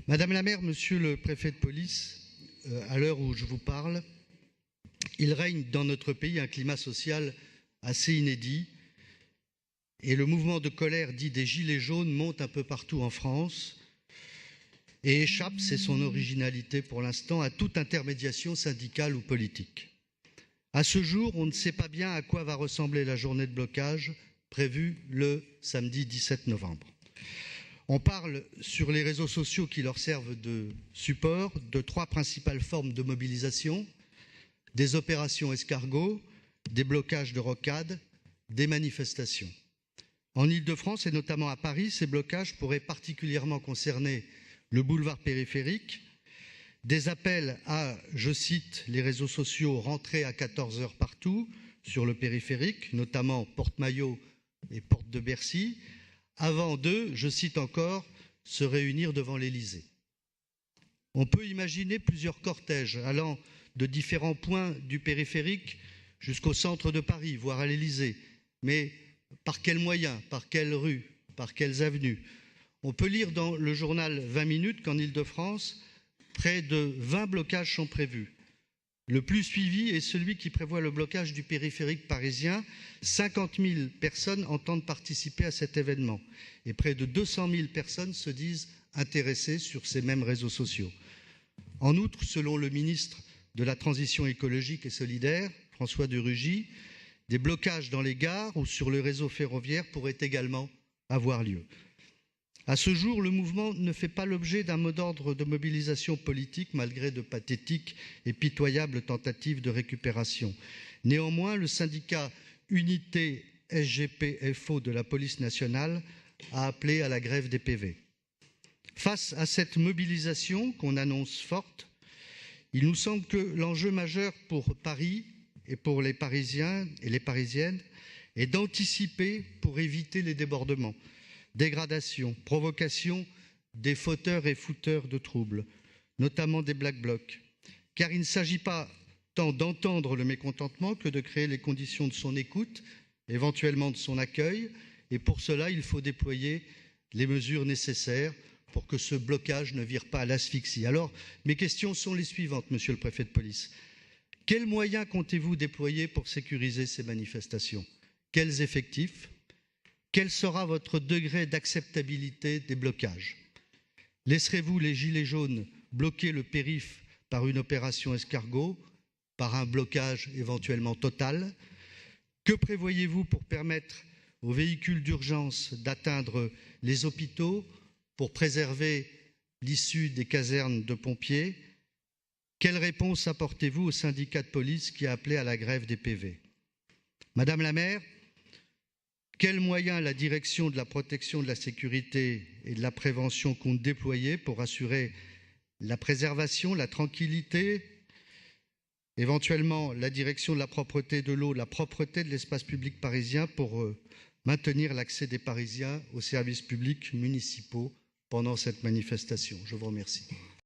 Madame la maire, monsieur le préfet de police, à l'heure où je vous parle, il règne dans notre pays un climat social assez inédit et le mouvement de colère dit des Gilets jaunes monte un peu partout en France et échappe, c'est son originalité pour l'instant, à toute intermédiation syndicale ou politique. À ce jour, on ne sait pas bien à quoi va ressembler la journée de blocage prévue le samedi 17 novembre. On parle sur les réseaux sociaux qui leur servent de support de 3 principales formes de mobilisation: des opérations escargots, des blocages de rocades, des manifestations. En Île-de-France et notamment à Paris, ces blocages pourraient particulièrement concerner le boulevard périphérique, des appels à, je cite, les réseaux sociaux, rentrer à 14h partout sur le périphérique, notamment Porte-Maillot et Porte de Bercy, avant de, je cite encore, se réunir devant l'Élysée. On peut imaginer plusieurs cortèges allant de différents points du périphérique jusqu'au centre de Paris, voire à l'Élysée. Mais par quels moyens, par quelles rues, par quelles avenues? On peut lire dans le journal 20 minutes qu'en Île-de-France, près de 20 blocages sont prévus. Le plus suivi est celui qui prévoit le blocage du périphérique parisien. 50 000 personnes entendent participer à cet événement et près de 200 000 personnes se disent intéressées sur ces mêmes réseaux sociaux. En outre, selon le ministre de la Transition écologique et solidaire, François de Rugy, des blocages dans les gares ou sur le réseau ferroviaire pourraient également avoir lieu. À ce jour, le mouvement ne fait pas l'objet d'un mot d'ordre de mobilisation politique, malgré de pathétiques et pitoyables tentatives de récupération. Néanmoins, le syndicat Unité SGP-FO de la police nationale a appelé à la grève des PV. Face à cette mobilisation qu'on annonce forte, il nous semble que l'enjeu majeur pour Paris et pour les Parisiens et les Parisiennes est d'anticiper pour éviter les débordements, dégradation, provocation des fauteurs et fouteurs de troubles, notamment des Black Blocs. Car il ne s'agit pas tant d'entendre le mécontentement que de créer les conditions de son écoute, éventuellement de son accueil. Et pour cela, il faut déployer les mesures nécessaires pour que ce blocage ne vire pas à l'asphyxie. Alors, mes questions sont les suivantes, monsieur le préfet de police. Quels moyens comptez-vous déployer pour sécuriser ces manifestations? Quels effectifs? Quel sera votre degré d'acceptabilité des blocages? Laisserez-vous les Gilets jaunes bloquer le périph' par une opération escargot, par un blocage éventuellement total? Que prévoyez-vous pour permettre aux véhicules d'urgence d'atteindre les hôpitaux, pour préserver l'issue des casernes de pompiers? Quelle réponse apportez-vous au syndicat de police qui a appelé à la grève des PV? Madame la maire, quels moyens la direction de la protection de la sécurité et de la prévention compte déployer pour assurer la préservation, la tranquillité, éventuellement la direction de la propreté de l'eau, la propreté de l'espace public parisien pour maintenir l'accès des Parisiens aux services publics municipaux pendant cette manifestation? Je vous remercie.